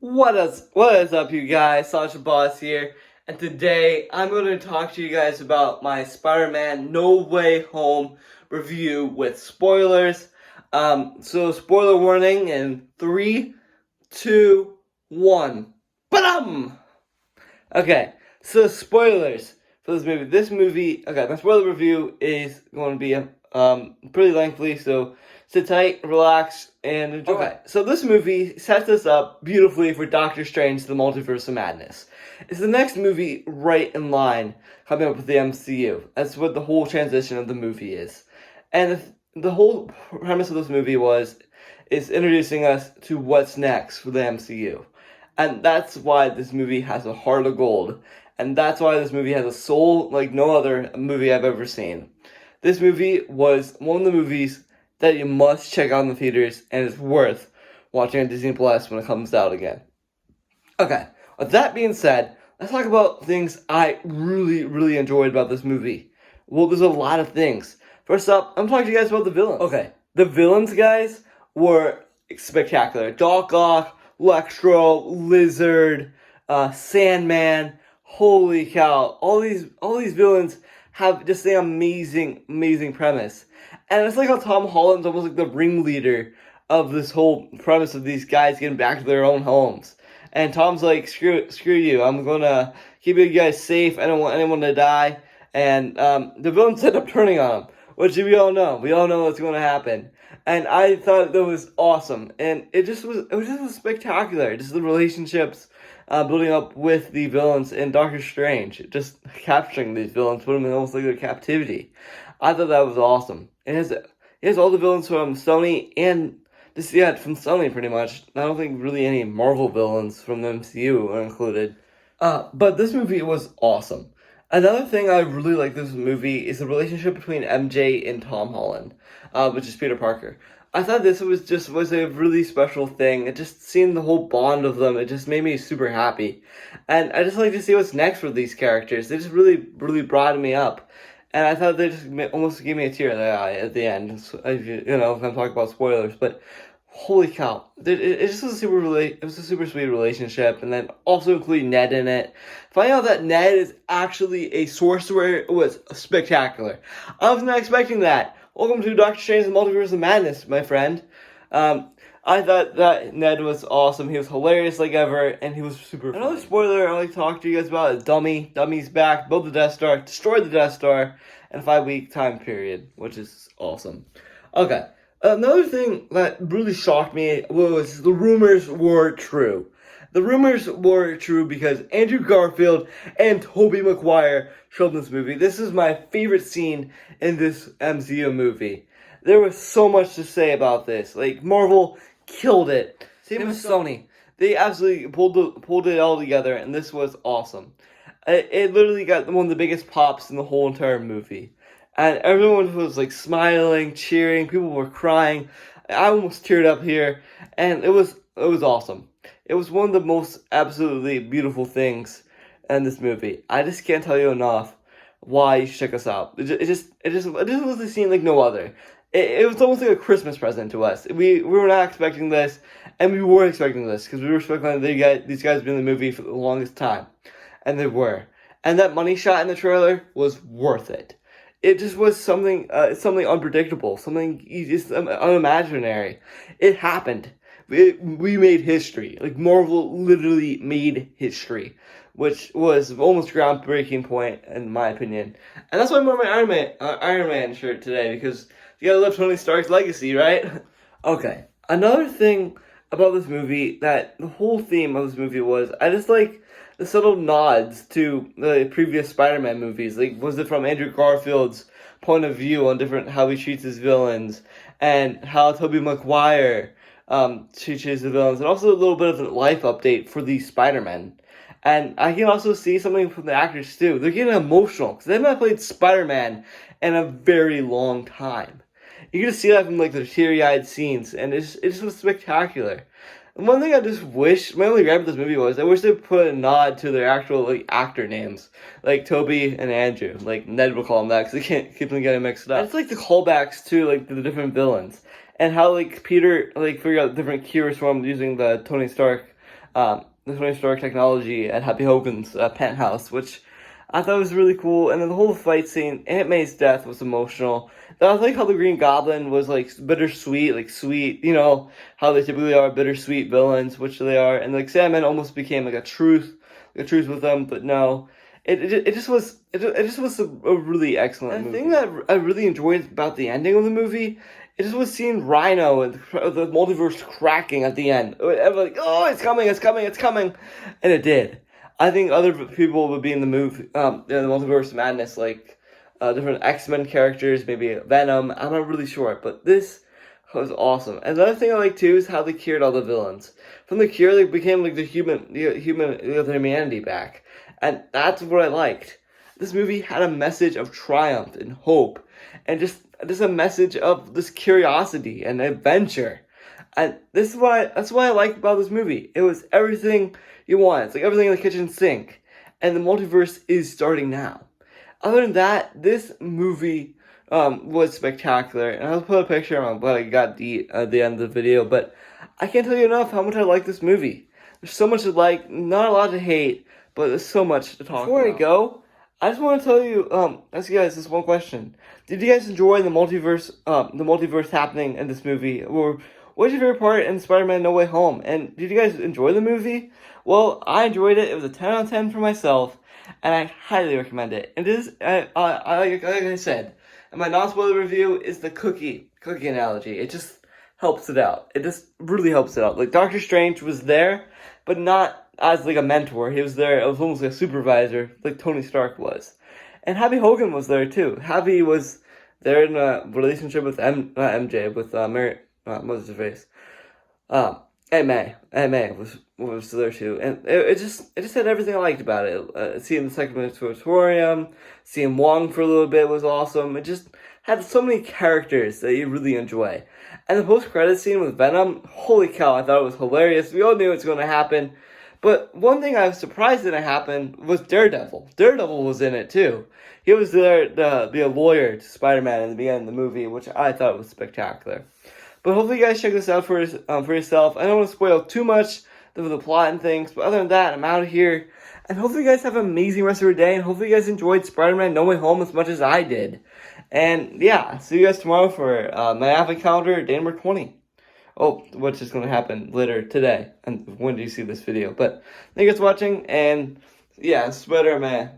What is up, you guys? Sasha Boss here, and today I'm going to talk to you guys about my Spider-Man No Way Home review with spoilers. So spoiler warning in 3, 2, 1. Ba-dum! Okay, so spoilers for this movie. My spoiler review is going to be pretty lengthy, so sit tight, relax, and enjoy. Okay, so this movie sets us up beautifully for Doctor Strange: The Multiverse of Madness. It's the next movie right in line coming up with the MCU. That's what the whole transition of the movie is. And the whole premise of this movie is introducing us to what's next for the MCU. And that's why this movie has a heart of gold. And that's why this movie has a soul like no other movie I've ever seen. This movie was one of the movies that you must check out in the theaters, and it's worth watching on Disney Plus when it comes out again. Okay, with that being said, let's talk about things I really enjoyed about this movie. Well, there's a lot of things. First up, I'm talking to you guys about the villains. Okay, the villains, guys, were spectacular. Doc Ock, Electro, Lizard, Sandman. Holy cow! All these villains have just an amazing premise, and it's like how Tom Holland's almost like the ringleader of this whole premise of these guys getting back to their own homes. And Tom's like, screw you! I'm gonna keep you guys safe. I don't want anyone to die. And the villains end up turning on him, which we all know. We all know what's going to happen. And I thought that was awesome, and it was just spectacular. Just the relationships building up with the villains in Doctor Strange, just capturing these villains, putting them in almost like their captivity. I thought that was awesome. It has all the villains from Sony and from Sony pretty much. I don't think really any Marvel villains from the MCU are included. But this movie was awesome. Another thing I really like this movie is the relationship between MJ and Tom Holland, which is Peter Parker. I thought this was a really special thing. It just seeing the whole bond of them, it just made me super happy. And I just like to see what's next for these characters. They just really brought me up. And I thought they just almost gave me a tear in the eye at the end. So, if I'm talking about spoilers, but holy cow, it just was a super sweet relationship, and then also including Ned in it. Finding out that Ned is actually a sorcerer was spectacular. I was not expecting that. Welcome to Doctor Strange: The Multiverse of Madness, my friend. I thought that Ned was awesome. He was hilarious like ever, and he was super fun. Another spoiler I like to talk to you guys about is Dummy. Dummy's back, built the Death Star, destroyed the Death Star in a 5-week time period, which is awesome. Okay. Another thing that really shocked me was the rumors were true. The rumors were true because Andrew Garfield and Tobey Maguire showed in this movie. This is my favorite scene in this MCU movie. There was so much to say about this. Like, Marvel killed it. Same with Sony. They absolutely pulled it all together, and this was awesome. It literally got one of the biggest pops in the whole entire movie. And everyone was like smiling, cheering, people were crying. I almost teared up here, and it was awesome. It was one of the most absolutely beautiful things in this movie. I just can't tell you enough why you should check us out. It just was a scene like no other. It was almost like a Christmas present to us. We were not expecting this, and we were expecting this because we were expecting these guys be in the movie for the longest time, and they were. And that money shot in the trailer was worth it. It just was something unpredictable, something just unimaginary. It happened. We made history. Like, Marvel literally made history, which was almost groundbreaking point in my opinion. And that's why I'm wearing my Iron Man shirt today, because you gotta live Tony Stark's legacy, right? Okay. Another thing about this movie, that the whole theme of this movie was, I just like the subtle nods to the previous Spider-Man movies. Like, was it from Andrew Garfield's point of view on how he treats his villains, and how Tobey Maguire treats his villains, and also a little bit of a life update for the Spider-Men. And I can also see something from the actors too. They're getting emotional because they've not played Spider-Man in a very long time. You can just see that from like the teary-eyed scenes, and it just was spectacular. And one thing I just wish, my only gripe with this movie was, I wish they put a nod to their actual like actor names, like Toby and Andrew. Like, Ned will call them that because they can't keep them getting mixed up. It's like the callbacks to like the different villains, and how like Peter like figured out different cures from using the Tony Stark the Tony Stark technology at Happy Hogan's penthouse, which I thought was really cool. And then the whole fight scene, Aunt May's death was emotional. I like how the Green Goblin was like bittersweet, like sweet, you know, how they typically are bittersweet villains, which they are. And like Sandman almost became like a truth with them, but no. It just was a really excellent movie. The thing that I really enjoyed about the ending of the movie, it just was seeing Rhino and the multiverse cracking at the end. I was like, oh, it's coming, and it did. I think other people would be in the movie, in the multiverse madness, like different X-Men characters, maybe Venom. I'm not really sure, but this was awesome. And another thing I like too is how they cured all the villains. From the cure, they became like the humanity back. And that's what I liked. This movie had a message of triumph and hope, and just a message of this curiosity and adventure. And that's what I liked about this movie. It was everything you want. It's like everything in the kitchen sink. And the multiverse is starting now. Other than that, this movie was spectacular. And I'll put a picture on what I got at the end of the video. But I can't tell you enough how much I like this movie. There's so much to like, not a lot to hate, but there's so much to talk about. Before I go, I just want to tell you, ask you guys this one question. Did you guys enjoy the multiverse happening in this movie? Or what was your favorite part in Spider-Man No Way Home? And did you guys enjoy the movie? Well, I enjoyed it. It was a 10 out of 10 for myself, and I highly recommend it. And this, like I said, and my non-spoiler review is the cookie analogy. It just helps it out. It just really helps it out. Like, Doctor Strange was there, but not as like a mentor. He was there, it was almost like a supervisor, like Tony Stark was. And Happy Hogan was there too. Happy was there in a relationship with MJ, with Mary, what was her face? Aunt May was there too. And it just had everything I liked about it. Seeing the second auditorium, seeing Wong for a little bit was awesome. It just had so many characters that you really enjoy. And the post-credit scene with Venom, holy cow, I thought it was hilarious. We all knew it was going to happen. But one thing I was surprised didn't happen was Daredevil. Daredevil was in it too. He was there to be a lawyer to Spider-Man in the beginning of the movie, which I thought was spectacular. But hopefully you guys check this out for yourself. I don't want to spoil too much of the plot and things, but other than that, I'm out of here. And hopefully you guys have an amazing rest of your day, and hopefully you guys enjoyed Spider-Man No Way Home as much as I did. And yeah, see you guys tomorrow for my advent calendar, day number 20. Oh, which is going to happen later today, and when do you see this video? But thank you guys for watching, and yeah, Spider-Man.